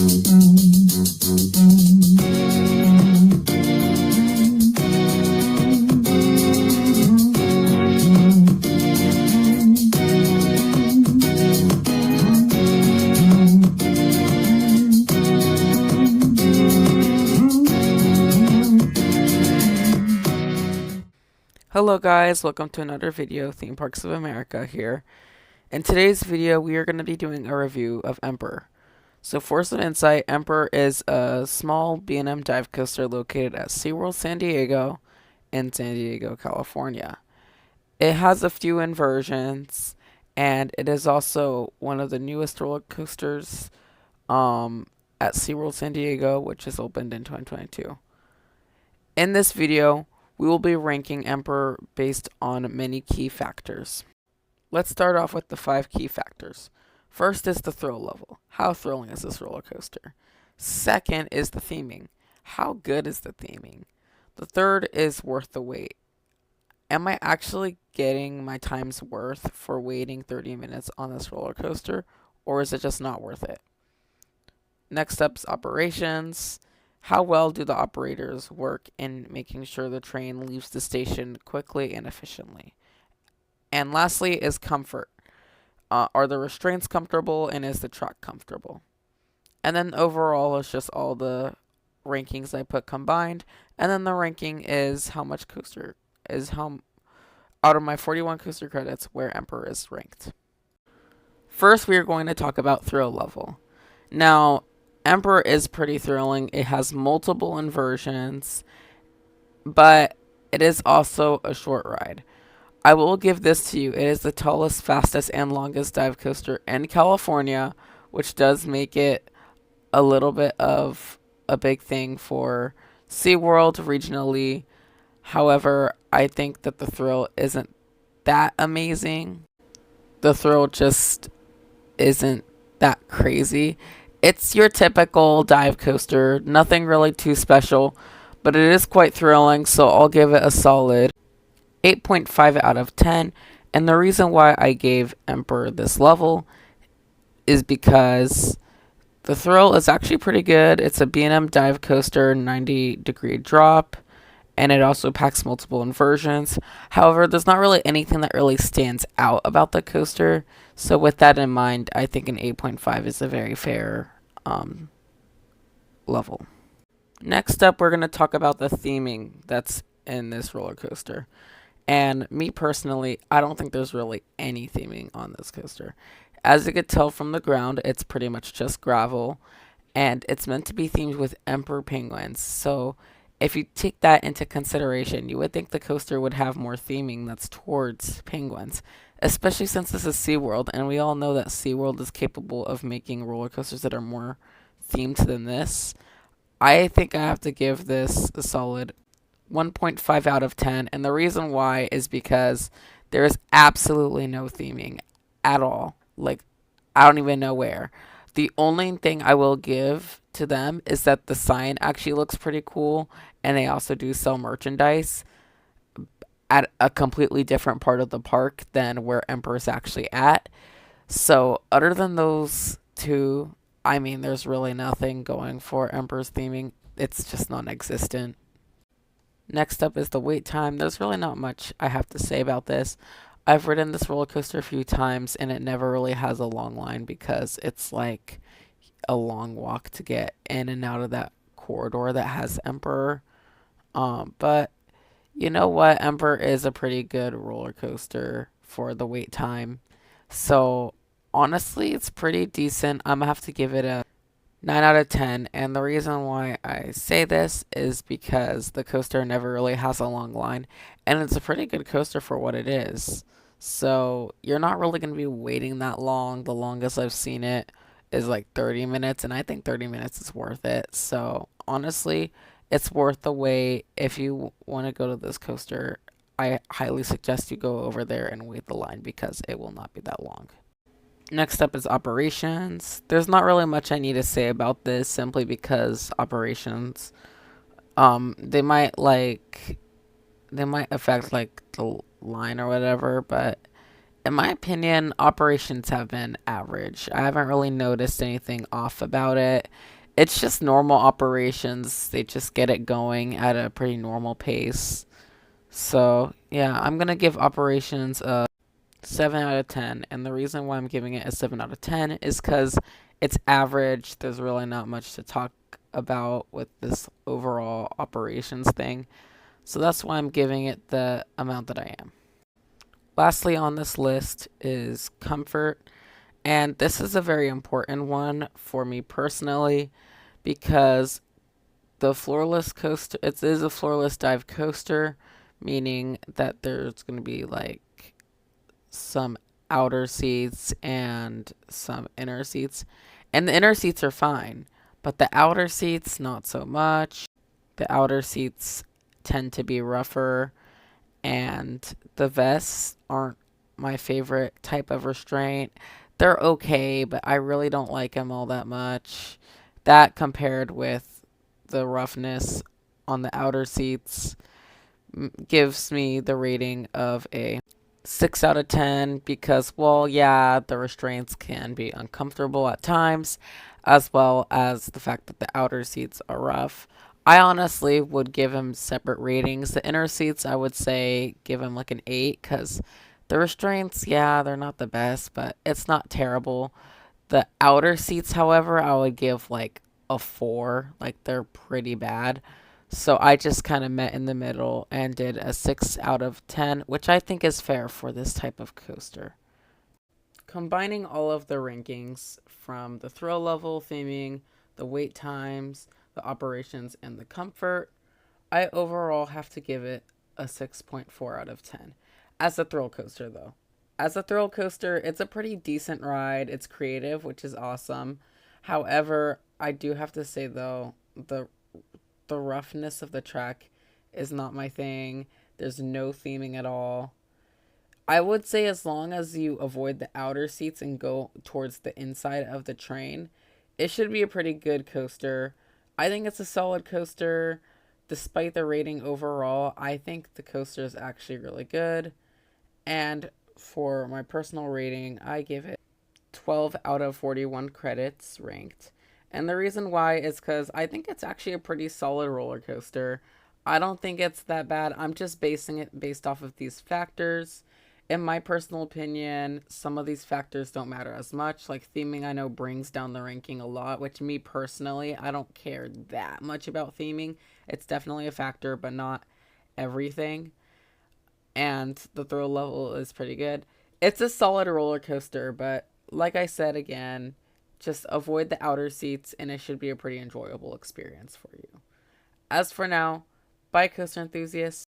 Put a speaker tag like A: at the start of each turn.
A: Hello guys, welcome to another video, Theme Parks of America here. In today's video, we are going to be doing a review of Emperor. So for some insight, Emperor is a small B&M dive coaster located at SeaWorld San Diego in San Diego, California. It has a few inversions, and it is also one of the newest roller coasters at SeaWorld San Diego, which is opened in 2022. In this video, we will be ranking Emperor based on many key factors. Let's start off with the 5 key factors. First is the thrill level. How thrilling is this roller coaster? Second is the theming. How good is the theming? The third is worth the wait. Am I actually getting my time's worth for waiting 30 minutes on this roller coaster, or is it just not worth it? Next up is operations. How well do the operators work in making sure the train leaves the station quickly and efficiently? And lastly is comfort. Are the restraints comfortable, and is the track comfortable? And then overall is just all the rankings I put combined. And then the ranking is how much coaster is how out of my 41 coaster credits where Emperor is ranked. First, we are going to talk about thrill level. Now, Emperor is pretty thrilling. It has multiple inversions, but it is also a short ride. I will give this to you. It is the tallest, fastest, and longest dive coaster in California, which does make it a little bit of a big thing for SeaWorld regionally. However, I think that the thrill isn't that amazing. The thrill just isn't that crazy. It's your typical dive coaster, nothing really too special, but it is quite thrilling, so I'll give it a solid 8.5 out of 10. And the reason why I gave Emperor this level is because the thrill is actually pretty good. It's a B&M dive coaster, 90-degree drop, and it also packs multiple inversions. However, there's not really anything that really stands out about the coaster. So with that in mind, I think an 8.5 is a very fair level. Next up, we're going to talk about the theming that's in this roller coaster. And me personally, I don't think there's really any theming on this coaster. As you could tell from the ground, it's pretty much just gravel, and it's meant to be themed with emperor penguins. So if you take that into consideration, you would think the coaster would have more theming that's towards penguins, especially since this is SeaWorld, and we all know that SeaWorld is capable of making roller coasters that are more themed than this. I think I have to give this a solid 1.5 out of 10, and the reason why is because there is absolutely no theming at all. Like, I don't even know where. The only thing I will give to them is that the sign actually looks pretty cool, and they also do sell merchandise at a completely different part of the park than where Emperor's actually at. So other than those two, I mean, there's really nothing going for Emperor's theming. It's just non-existent. Next up is the wait time. There's really not much I have to say about this. I've ridden this roller coaster a few times, and it never really has a long line because it's like a long walk to get in and out of that corridor that has Emperor. But you know what? Emperor is a pretty good roller coaster for the wait time. So honestly, it's pretty decent. I'm gonna have to give it a 9 out of 10. And the reason why I say this is because the coaster never really has a long line, and it's a pretty good coaster for what it is. So you're not really going to be waiting that long. The longest I've seen it is like 30 minutes, and I think 30 minutes is worth it. So honestly, it's worth the wait. If you want to go to this coaster, I highly suggest you go over there and wait the line because it will not be that long. Next up is operations. There's not really much I need to say about this simply because operations, they might affect like the line or whatever, but In my opinion, operations have been average. I haven't really noticed anything off about it. It's just normal operations. They just get it going at a pretty normal pace. So, yeah, I'm going to give operations a 7 out of 10. And the reason why I'm giving it a 7 out of 10 is because it's average. There's really not much to talk about with this overall operations thing. So that's why I'm giving it the amount that I am. Lastly on this list is comfort. And this is a very important one for me personally because the floorless coaster, it is a floorless dive coaster, meaning that there's going to be like some outer seats and some inner seats. And the inner seats are fine, but the outer seats, not so much. The outer seats tend to be rougher, and the vests aren't my favorite type of restraint. They're okay, but I really don't like them all that much. That compared with the roughness on the outer seats gives me the rating of a 6 out of 10 because, well, yeah, the restraints can be uncomfortable at times, as well as the fact that the outer seats are rough. I honestly would give him separate ratings. The inner seats, I would say, give him like an 8 because the restraints, yeah, they're not the best, but it's not terrible. The outer seats, however, I would give like a 4. Like they're pretty bad. So I just kind of met in the middle and did a 6 out of 10, which I think is fair for this type of coaster. Combining all of the rankings from the thrill level, theming, the wait times, the operations, and the comfort, I overall have to give it a 6.4 out of 10. As a thrill coaster, though. As a thrill coaster, it's a pretty decent ride. It's creative, which is awesome. However, I do have to say, though, the roughness of the track is not my thing. There's no theming at all. I would say as long as you avoid the outer seats and go towards the inside of the train, it should be a pretty good coaster. I think it's a solid coaster. Despite the rating overall, I think the coaster is actually really good. And for my personal rating, I give it 12 out of 41 credits ranked. And the reason why is because I think it's actually a pretty solid roller coaster. I don't think it's that bad. I'm just basing it based off of these factors. In my personal opinion, some of these factors don't matter as much. Like theming, I know brings down the ranking a lot, which me personally, I don't care that much about theming. It's definitely a factor, but not everything. And the thrill level is pretty good. It's a solid roller coaster, but like I said again, just avoid the outer seats and it should be a pretty enjoyable experience for you. As for now, bye coaster enthusiasts.